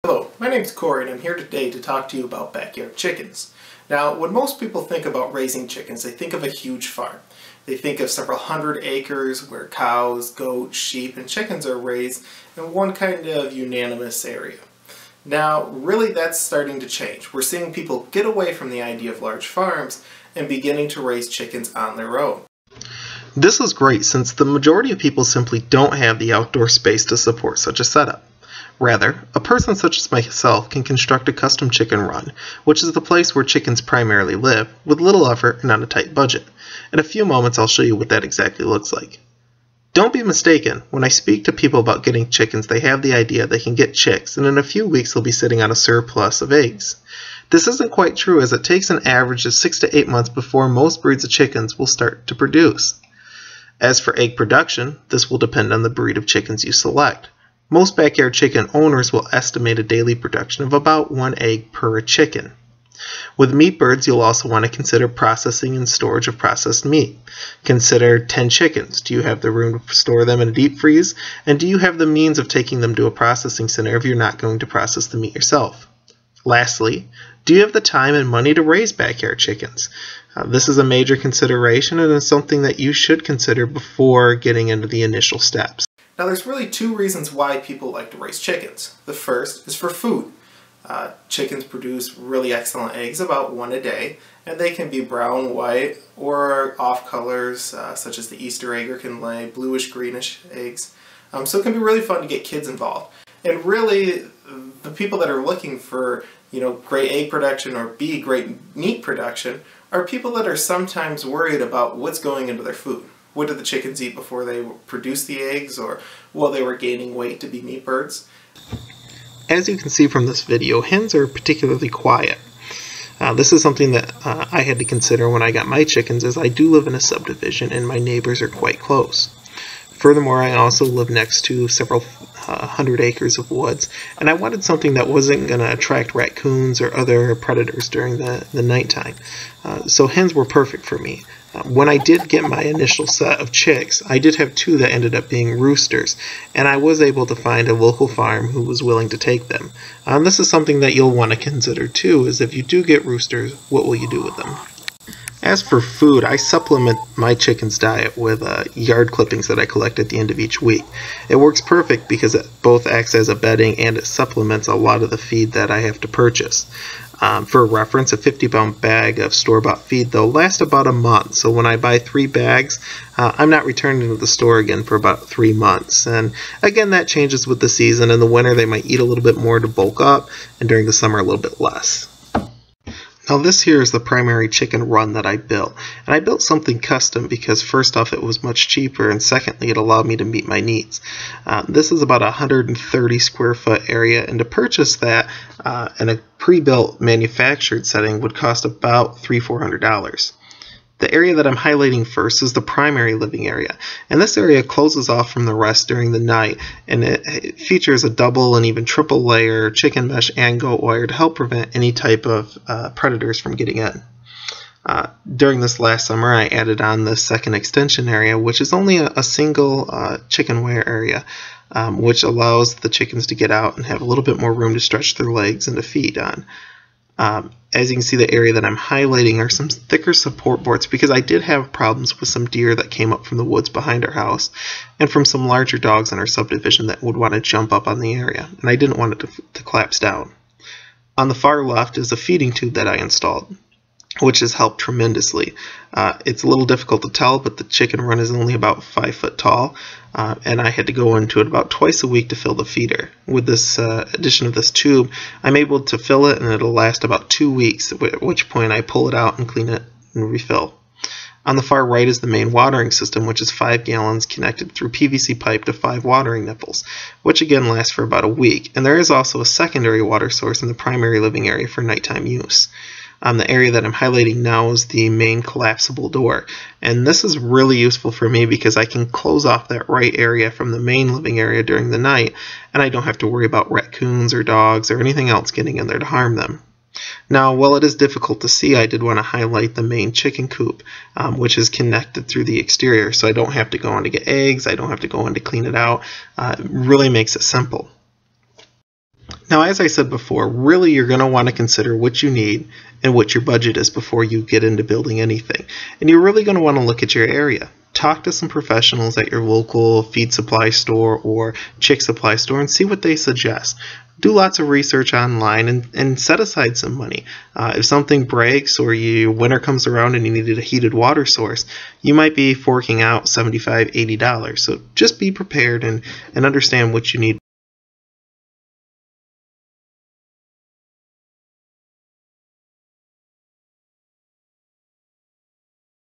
Hello, my name's Corey and I'm here today to talk to you about backyard chickens. Now, when most people think about raising chickens, they think of a huge farm. They think of several hundred acres where cows, goats, sheep, and chickens are raised in one kind of unanimous area. Now, really that's starting to change. We're seeing people get away from the idea of large farms and beginning to raise chickens on their own. This is great since the majority of people simply don't have the outdoor space to support such a setup. Rather, a person such as myself can construct a custom chicken run, which is the place where chickens primarily live, with little effort and on a tight budget. In a few moments I'll show you what that exactly looks like. Don't be mistaken, when I speak to people about getting chickens they have the idea they can get chicks and in a few weeks they'll be sitting on a surplus of eggs. This isn't quite true as it takes an average of 6 to 8 months before most breeds of chickens will start to produce. As for egg production, this will depend on the breed of chickens you select. Most backyard chicken owners will estimate a daily production of about 1 egg per chicken. With meat birds, you'll also want to consider processing and storage of processed meat. Consider 10 chickens. Do you have the room to store them in a deep freeze? And do you have the means of taking them to a processing center if you're not going to process the meat yourself? Lastly, do you have the time and money to raise backyard chickens? This is a major consideration and is something that you should consider before getting into the initial steps. Now there's really two reasons why people like to raise chickens. The first is for food. Chickens produce really excellent eggs, about 1 a day, and they can be brown, white, or off colors such as the Easter egg, or can lay bluish greenish eggs. So it can be really fun to get kids involved. And really, the people that are looking for great egg production or great meat production are people that are sometimes worried about what's going into their food. What did the chickens eat before they produced the eggs, or while they were gaining weight to be meat birds? As you can see from this video, hens are particularly quiet. This is something that I had to consider when I got my chickens, as I do live in a subdivision and my neighbors are quite close. Furthermore, I also live next to several hundred acres of woods, and I wanted something that wasn't going to attract raccoons or other predators during the nighttime. So hens were perfect for me. When I did get my initial set of chicks, I did have 2 that ended up being roosters, and I was able to find a local farm who was willing to take them. This is something that you'll want to consider too, is if you do get roosters, what will you do with them? As for food, I supplement my chicken's diet with yard clippings that I collect at the end of each week. It works perfect because it both acts as a bedding and it supplements a lot of the feed that I have to purchase. For reference, a 50-pound bag of store-bought feed, though, lasts about a month. So when I buy 3 bags, I'm not returning to the store again for about 3 months. And again, that changes with the season. In the winter, they might eat a little bit more to bulk up, and during the summer, a little bit less. Now this here is the primary chicken run that I built, and I built something custom because first off it was much cheaper, and secondly it allowed me to meet my needs. This is about a 130 square foot area, and to purchase that in a pre-built manufactured setting would cost about $300–400. The area that I'm highlighting first is the primary living area, and this area closes off from the rest during the night, and it features a double and even triple layer chicken mesh and goat wire to help prevent any type of predators from getting in. During this last summer I added on the second extension area, which is only a single chicken wire area, which allows the chickens to get out and have a little bit more room to stretch their legs and to feed on. As you can see, the area that I'm highlighting are some thicker support boards because I did have problems with some deer that came up from the woods behind our house and from some larger dogs in our subdivision that would want to jump up on the area, and I didn't want it to collapse down. On the far left is a feeding tube that I installed, which has helped tremendously. It's a little difficult to tell, but the chicken run is only about 5 foot tall, and I had to go into it about twice a week to fill the feeder. With this addition of this tube, I'm able to fill it and it'll last about 2 weeks, at which point I pull it out and clean it and refill. On the far right is the main watering system, which is 5 gallons connected through PVC pipe to 5 watering nipples, which again lasts for about a week. And there is also a secondary water source in the primary living area for nighttime use. The area that I'm highlighting now is the main collapsible door, and this is really useful for me because I can close off that right area from the main living area during the night, and I don't have to worry about raccoons or dogs or anything else getting in there to harm them. Now, while it is difficult to see, I did want to highlight the main chicken coop, which is connected through the exterior, so I don't have to go in to get eggs, I don't have to go in to clean it out. It really makes it simple. Now, as I said before, really you're going to want to consider what you need and what your budget is before you get into building anything. And you're really going to want to look at your area. Talk to some professionals at your local feed supply store or chick supply store and see what they suggest. Do lots of research online and set aside some money. If something breaks or winter comes around and you needed a heated water source, you might be forking out $75, $80. So just be prepared and understand what you need.